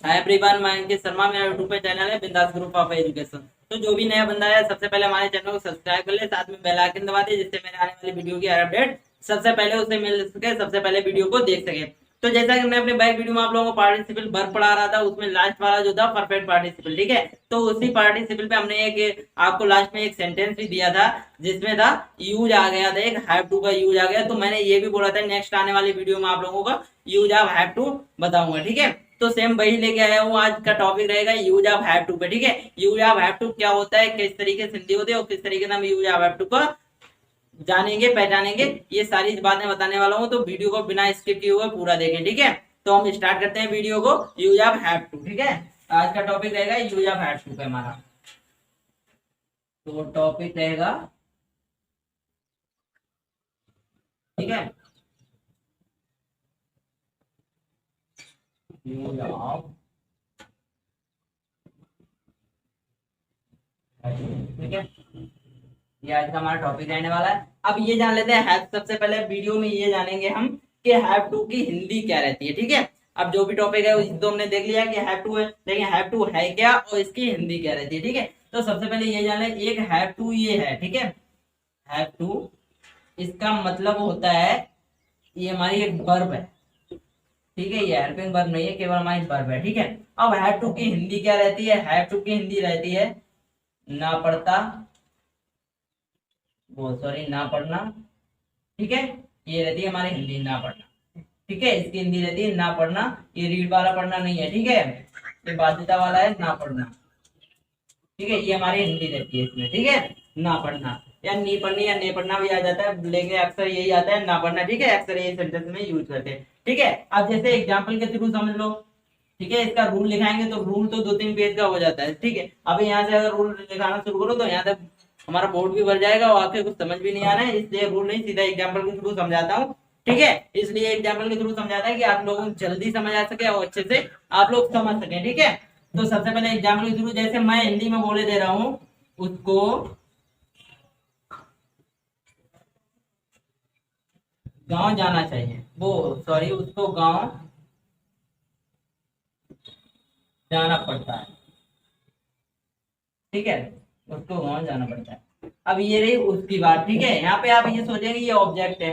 Hi everyone, मैं अंकित शर्मा। मेरा YouTube पे चैनल है बिंदास ग्रुप ऑफ एजुकेशन। तो जो भी नया बंदा है सबसे पहले हमारे चैनल को सब्सक्राइब कर ले, साथ में बेल आइकन दबा दे, जिससे मेरे आने वाली वीडियो की हर अपडेट सबसे पहले उसे मिल सके, सबसे पहले वीडियो को देख सके। तो जैसा कि मैं अपने बैक वीडियो में आप लोगों को पार्टिसिपल वर्ब पढ़ा रहा था, उसमें लास्ट वाला जो था परफेक्ट पार्टिसिपल, ठीक है। तो उसी पार्टिसिपल पे हमने एक आपको लास्ट में एक सेंटेंस भी दिया था, जिसमें था यूज आ गया था, एक हैव टू का यूज आ गया। तो मैंने ये भी बोला था नेक्स्ट आने वाली वीडियो में आप लोगों को यूज ऑफ हैव टू बताऊंगा, ठीक है। तो सेम वही लेके आया हूँ। आज का टॉपिक रहेगा यूज ऑफ हैव टू पे, ठीक है। यूज ऑफ हैव टू क्या होता है, किस तरीके से हिंदी होती है और किस तरीके से हम यूज ऑफ हैव टू को जानेंगे, पहचानेंगे, ये सारी बातें बताने वाला हूँ। तो वीडियो को बिना स्किप किए हुए पूरा देखें, ठीक है। तो हम स्टार्ट करते हैं वीडियो को, यूज ऑफ हैव टू, ठीक है। आज का टॉपिक रहेगा यूज ऑफ हैव टू का हमारा। तो टॉपिक रहेगा, ठीक है, यूज ऑफ, ठीक है। ये आज का हमारा टॉपिक रहने वाला है। अब ये जान लेते हैं हैव। सबसे पहले वीडियो में ये जानेंगे हम कि हैव टू की हिंदी क्या रहती है, ठीक है। अब जो भी टॉपिक है उसी तो हमने देख लिया कि हैव टू है, लेकिन हैव टू है क्या और इसकी हिंदी क्या रहती है, ठीक है। तो सबसे पहले ये जान ले, एक हैव टू ये है, ठीक है। हैव टू इसका मतलब होता है, ये हमारी एक वर्ब है, ठीक है। ये हेल्पिंग वर्ब नहीं है, केवल हमारी वर्ब है, ठीक है। अब हैव टू की हिंदी क्या रहती है, हैव टू की हिंदी रहती है ना पढ़ता, वो सॉरी ना पढ़ना, ठीक है। ये रहती है हमारी हिंदी ना पढ़ना, ठीक है। इसकी हिंदी रहती है ना पढ़ना। ये रीड वाला पढ़ना नहीं है, ठीक है। ये बाध्यता वाला है ना पढ़ना, ठीक है। ये हमारी हिंदी रहती है इसमें, ठीक है। ना पढ़ना या नी पढ़नी या नहीं पढ़ना भी आ जाता है, लेकिन अक्सर यही आता है ना पढ़ना, ठीक है। अक्सर यही सेंटेंस में यूज करते हैं, ठीक है। अब जैसे एग्जाम्पल के थ्रू समझ लो, ठीक है। इसका रूल लिखाएंगे तो रूल तो 2-3 पेज का हो जाता है, ठीक है। अभी यहाँ से अगर रूल लिखाना शुरू करो तो यहाँ तक हमारा बोर्ड भी भर जाएगा और आपके कुछ समझ भी नहीं आ रहा है, इसलिए रूल नहीं, सीधा एग्जाम्पल के थ्रू समझाता हूँ, ठीक है। इसलिए एग्जाम्पल के थ्रू समझाता है कि आप लोगों को जल्दी समझ आ सके और अच्छे से आप लोग समझ सके, ठीक है। तो सबसे पहले एग्जाम्पल के थ्रू, जैसे मैं हिंदी में बोले दे रहा हूँ, उसको गांव जाना चाहिए, वो सॉरी उसको गांव जाना पड़ता है, ठीक है। उसको गांव जाना पड़ता है। अब ये रही उसकी बात, ठीक है। यहाँ पे आप ये सोचेंगे ये ऑब्जेक्ट है,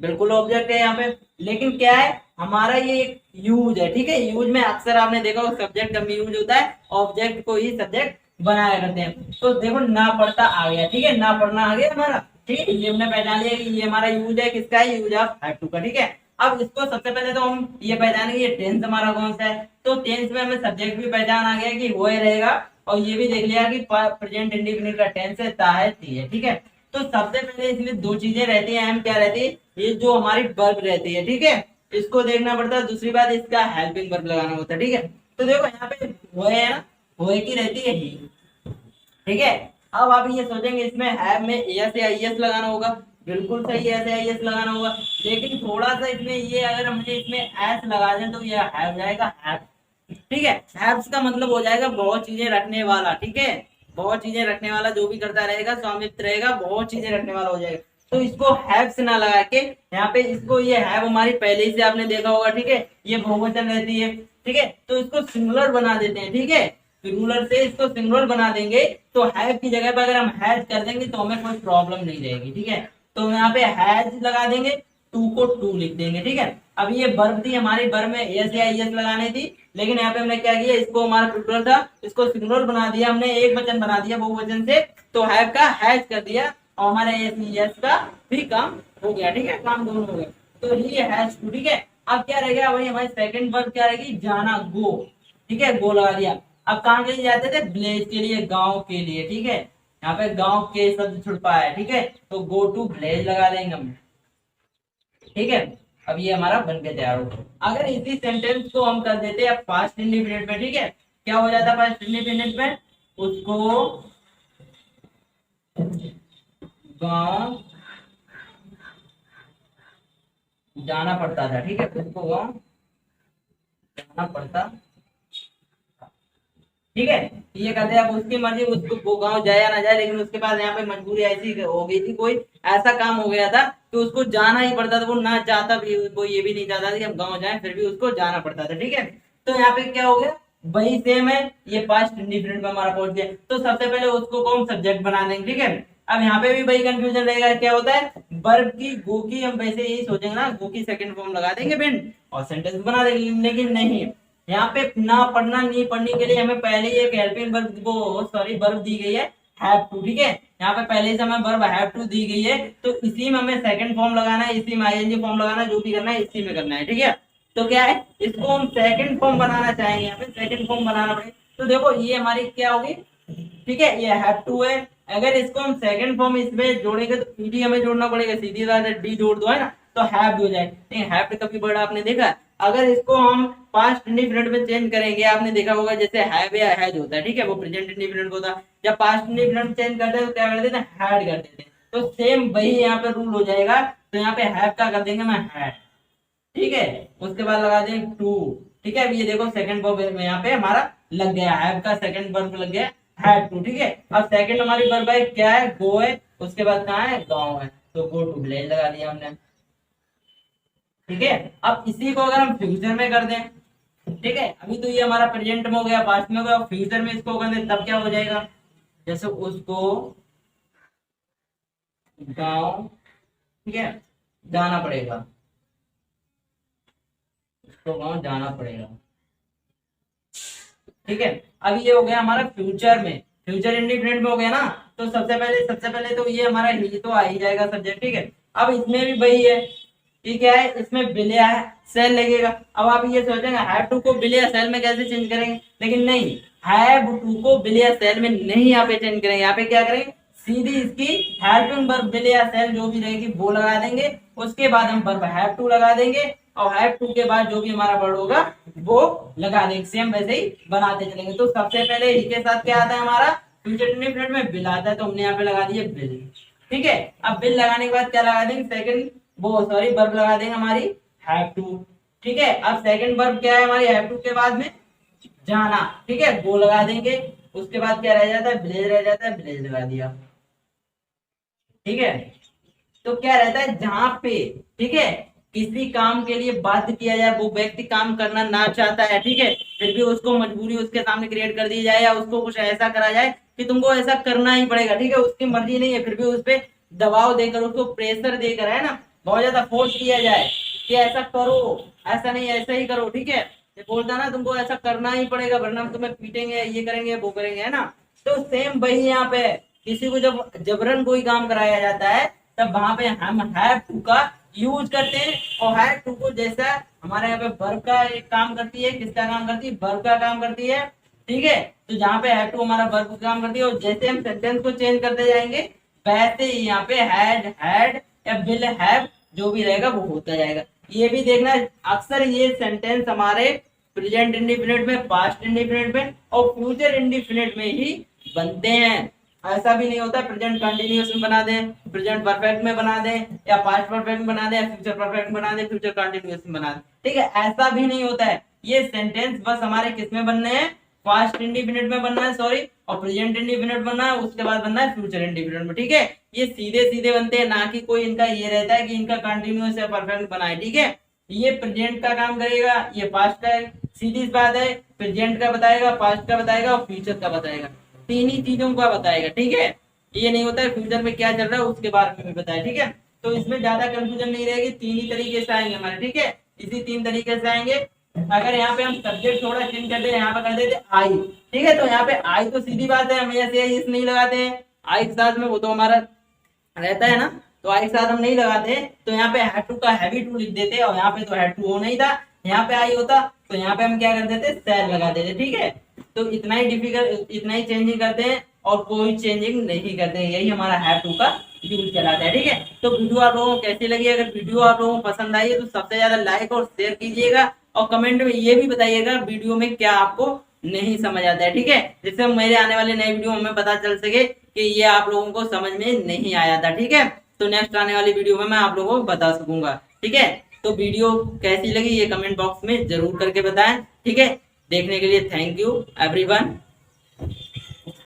बिल्कुल ऑब्जेक्ट है यहाँ पे, लेकिन क्या है हमारा ये एक यूज है, ठीक है। यूज में अक्सर आपने देखा होगा सब्जेक्ट कम यूज होता है, ऑब्जेक्ट को ही सब्जेक्ट बनाया करते हैं। तो देखो ना पढ़ता आ गया, ठीक है, ना पढ़ना आ गया हमारा, ठीक है। ये हमने पहचान लिया कि ये हमारा यूज है, किसका है, यूज ऑफ हैव टू का, ठीक है। अब इसको सबसे पहले तो हम ये पहचानेंगे ये टेंस हमारा कौन सा है। तो टेंस में हमें सब्जेक्ट भी पहचान आ गया कि वो ही रहेगा, और ये भी देख लिया कि प्रेजेंट इंडेफिनिट का टेंस है, ता है, ती है, ठीक है। तो सबसे पहले इसमें दो चीजें रहती हैं, अहम क्या रहती है, ये जो हमारी वर्ब रहती है, ठीक है, इसको देखना पड़ता है। दूसरी बात इसका हेल्पिंग वर्ब लगाना होता है, ठीक है। तो देखो यहाँ पे वो है ना, वो की रहती है ही, ठीक है। अब आप ये सोचेंगे इसमें हैव में एस या एस लगाना होगा, बिल्कुल सही है, एस या एस लगाना होगा, लेकिन थोड़ा सा इसमें ये अगर हमने इसमें एस लगा दें तो ये हैव जाएगा हैव, ठीक है। हैव्स का मतलब हो जाएगा बहुत चीजें रखने वाला, ठीक है। बहुत चीजें रखने वाला, जो भी करता रहेगा स्वामित्व रहेगा, बहुत चीजें रखने वाला हो जाएगा। तो इसको हैव से ना लगा के यहाँ पे इसको, ये हैव हमारी पहले ही से आपने देखा होगा, ठीक है, ये बहुवचन रहती है, ठीक है। तो इसको सिंगुलर बना देते हैं, ठीक है। सिंगुलर से इसको सिंगुलर बना देंगे, तो हैव की जगह पर अगर हम हैज कर देंगे तो हमें कोई प्रॉब्लम नहीं रहेगी, ठीक है। तो यहाँ पे हैज लगा देंगे, टू को टू लिख देंगे, ठीक है। अब ये वर्ब थी हमारी, वर्ब में एस या एस लगानी थी, लेकिन यहाँ पे हमने क्या किया, इसको हमारा प्लूरल था, इसको सिंगुलर बना दिया हमने, एक वचन बना दिया बहुवचन से, तो हैव का हैज कर दिया और हमारे एस का भी काम हो गया, ठीक है, काम दोनों हो गए। तो ये हैज टू, ठीक है। अब क्या रह गया, वही हमारी सेकंड वर्ब क्या रहेगी, जाना, गो, ठीक है, गो लगा दिया। अब कहाँ के लिए जाते थे, विलेज के लिए, गांव के लिए, ठीक है। यहाँ पे गांव के शब्द छुड़पा है, ठीक है, तो गो टू विलेज लगा देंगे हम, ठीक है। अब ये हमारा बन के तैयार हो। अगर इसी सेंटेंस को हम कर देते हैं पास्ट इंडिपेंडेंट में, ठीक है, क्या हो जाता पास्ट इंडिपेंडेंट में, उसको गांव जाना पड़ता था, ठीक है, उसको गांव जाना पड़ता, ठीक है। ये कहते हैं अब उसकी मर्जी, उसको वो गांव जाए या ना जाए, लेकिन उसके पास यहाँ पे मजबूरी ऐसी हो गई थी, कोई ऐसा काम हो गया था कि उसको जाना ही पड़ता था, वो ना चाहता भी, वो ये भी नहीं चाहता था कि हम गांव जाएं, फिर भी उसको जाना पड़ता था, ठीक है। तो यहाँ पे क्या हो गया, वही सेम है, ये पास्ट इंडिफिनिट में हमारा पहुंच गया। तो सबसे पहले उसको को हम सब्जेक्ट बना देंगे, ठीक है। अब यहाँ पे भी वही कंफ्यूजन रहेगा, क्या होता है वर्ब की गो की, हम वैसे यही सोचेंगे ना, गो की सेकंड फॉर्म लगा देंगे बिन और सेंटेंस बना देंगे, लेकिन नहीं, यहाँ पे ना पढ़ना नहीं पढ़ने के लिए हमें पहले ही एक हेल्पिंग वर्ब वो सॉरी वर्ब दी गई है हैव टू, ठीक है। यहाँ पे पहले से हमें वर्ब हैव टू दी गई है, तो इसी में हमें सेकंड फॉर्म लगाना है, इसी में आईएनजी फॉर्म लगाना है, जो भी करना है इसी में करना है, ठीक है। तो क्या है, इसको हम सेकंड फॉर्म बनाना चाहेंगे, यहाँ पे सेकंड फॉर्म बनाना पड़ेगा। तो देखो ये हमारी क्या होगी, ठीक है, ये हैव टू है। अगर इसको हम सेकंड फॉर्म इसमें जोड़ेंगे तो ईडी हमें जोड़ना पड़ेगा, सीधी बात है, डी जोड़ दो है ना, तो हैव हो जाए। लेकिन हैव पे कभी वर्ड आपने देखा, अगर इसको हम पास्ट इंडिफिनिट में चेंज करेंगे, आपने देखा होगा जैसे हैव या हैज होता है, ठीक है, वो प्रेजेंट इंडिफिनिट होता है। जब पास्ट इंडिफिनिट में चेंज करते हैं तो क्या कर देते हैं, हैड कर देते हैं। तो सेम वही यहाँ पे रूल हो जाएगा। तो यहाँ पे हैव का कर देंगे मैं हैड, ठीक है, उसके बाद लगा देंगे टू, ठीक है। अब ये देखो सेकंड वर्ब में यहाँ पे हमारा लग गया, हैव का सेकंड वर्ब लग गया हैड टू, ठीक है। अब सेकंड हमारी वर्ब है क्या है, गो है, उसके बाद कहाँ है, गाँव है, तो गो टू विलेज लगा दिया हमने, ठीक है। अब इसी को अगर हम फ्यूचर में कर दें, ठीक है, अभी तो ये हमारा प्रेजेंट में हो गया, पास्ट में हो गया, फ्यूचर में इसको कर दें तब क्या हो जाएगा, जैसे उसको गाँव, ठीक है, जाना पड़ेगा, उसको गाँव जाना पड़ेगा, ठीक है। अब ये हो गया हमारा फ्यूचर में, फ्यूचर इंडिफिनिट में हो गया ना। तो सबसे पहले तो ये हमारा ही तो आ ही जाएगा सब्जेक्ट, ठीक है। अब इसमें भी वही है, ठीक है, इसमें विल या सेल लगेगा। अब आप ये सोचेंगे हैव टू को विल या सेल में कैसे चेंज करेंगे, लेकिन नहीं, हैव टू को विल या सेल में नहीं यहाँ पे चेंज करेंगे। यहाँ पे क्या करेंगे, सीधी इसकी हेल्पिंग वर्ब विल या सेल जो भी रहेगी वो लगा देंगे, उसके बाद हम वर्ब हैव टू लगा देंगे, और हैव टू के बाद जो भी हमारा वर्ड होगा वो लगा देंगे, सेम वैसे ही बनाते चलेंगे। तो सबसे पहले ही के साथ क्या आता है हमारा, फ्यूचर इंडेफिनिट में विल आता है, तो हमने यहाँ पे लगा दिया विल, ठीक है। अब विल लगाने के बाद क्या लगा देंगे, सेकंड वो सॉरी वर्ब लगा देंगे हमारी हैव टू, ठीक है। अब सेकंड वर्ब क्या है हमारी हैव टू के बाद में जाना, ठीक है, वो लगा देंगे, उसके बाद क्या रह जाता है, विलेज रह जाता है, विलेज लगा दिया, ठीक है। तो क्या रहता है, जहां पे, ठीक है, किसी काम के लिए बाध्य किया जाए, वो व्यक्ति काम करना ना चाहता है, ठीक है, फिर भी उसको मजबूरी उसके सामने क्रिएट कर दी जाए, या उसको कुछ ऐसा करा जाए कि तुमको ऐसा करना ही पड़ेगा, ठीक है, उसकी मर्जी नहीं है, फिर भी उस पर दबाव देकर, उसको प्रेशर देकर, है ना, बहुत ज्यादा फोर्स किया जाए कि ऐसा करो, ऐसा नहीं ऐसा ही करो, ठीक है, ये बोलता ना तुमको ऐसा करना ही पड़ेगा वरना हम तुम्हें पीटेंगे, ये करेंगे वो करेंगे, है ना। तो सेम वही यहाँ पे किसी को जब जबरन कोई काम कराया जाता है तब वहां पे हम हैव टू का यूज करते हैं, और हैव टू को जैसा हमारे यहाँ पे वर्ब का एक काम करती है, किसका काम करती है, वर्ब का काम करती है, ठीक है। तो जहाँ पे हैव टू हमारा वर्ब का काम करती है, और जैसे हम सेंटेंस को चेंज करते जाएंगे वैसे ही यहाँ पे हैड हैड या विल हैव जो भी रहेगा वो होता जाएगा। ये भी देखना, अक्सर ये सेंटेंस हमारे प्रेजेंट इंडिफिनिट में, पास्ट इंडिफिनिट में और फ्यूचर इंडिफिनिट में ही बनते हैं। ऐसा भी नहीं होता प्रेजेंट कंटिन्यूअस में बना दें, प्रेजेंट परफेक्ट में बना दें, या पास्ट परफेक्ट में बना दें, या फ्यूचर परफेक्ट में बना दें, फ्यूचर कंटिन्यूअस में बना दें, ठीक है, ऐसा भी नहीं होता है। ये सेंटेंस बस हमारे किस में बनने हैं, पास्ट इंडिफिनिट में बनना है, सॉरी, और प्रेजेंट इंडिफिनिट बनना है, उसके बाद बनना है फ्यूचर इंडिफिनिट में, ठीक है। ये सीधे सीधे बनते हैं, ना कि कोई इनका ये रहता है कि इनका कंटिन्यूअस या परफेक्ट बना है, ठीक है। ये प्रेजेंट का काम करेगा, ये पास्ट का, सीधी बात है, प्रेजेंट का बताएगा, पास्ट का बताएगा और फ्यूचर का बताएगा, तीन ही चीजों का बताएगा, ठीक है। ये नहीं होता है फ्यूचर में क्या चल रहा है उसके बारे में भी बताए, ठीक है। तो इसमें ज्यादा कंफ्यूजन नहीं रहेगी, तीन ही तरीके से आएंगे हमारे, ठीक है, इसी तीन तरीके से आएंगे। अगर यहाँ पे हम सब्जेक्ट थोड़ा चेंज कर दे, यहाँ पे कर देते आई, ठीक है, तो यहाँ पे आई तो सीधी बात है, हम ऐसे इस नहीं लगाते हैं, आई के साथ में वो तो हमारा रहता है ना, तो आई के साथ हम नहीं लगाते, तो यहाँ पे हैड टू का हैवी टू लिख देते, और यहाँ पे तो हैड टू हो नहीं था, यहाँ पे आई होता, तो यहाँ पे हम क्या कर देते, सेल लगा देते, ठीक है। तो इतना ही डिफिकल्ट, इतना ही चेंजिंग करते हैं और कोई चेंजिंग नहीं करते हैं, यही हमारा हैव टू का यूज कहलाता है, ठीक है। तो वीडियो आप लोगों को कैसी लगी, अगर वीडियो आप लोगों को पसंद आई है तो सबसे ज्यादा लाइक और शेयर कीजिएगा, और कमेंट में ये भी बताइएगा वीडियो में क्या आपको नहीं समझ आता है, ठीक है, जिससे मेरे आने वाले नए वीडियो हमें पता चल सके कि ये आप लोगों को समझ में नहीं आया था, ठीक है। तो नेक्स्ट आने वाली वीडियो में मैं आप लोगों को बता सकूंगा, ठीक है। तो वीडियो कैसी लगी ये कमेंट बॉक्स में जरूर करके बताएं, ठीक है। देखने के लिए थैंक यू एवरीवन।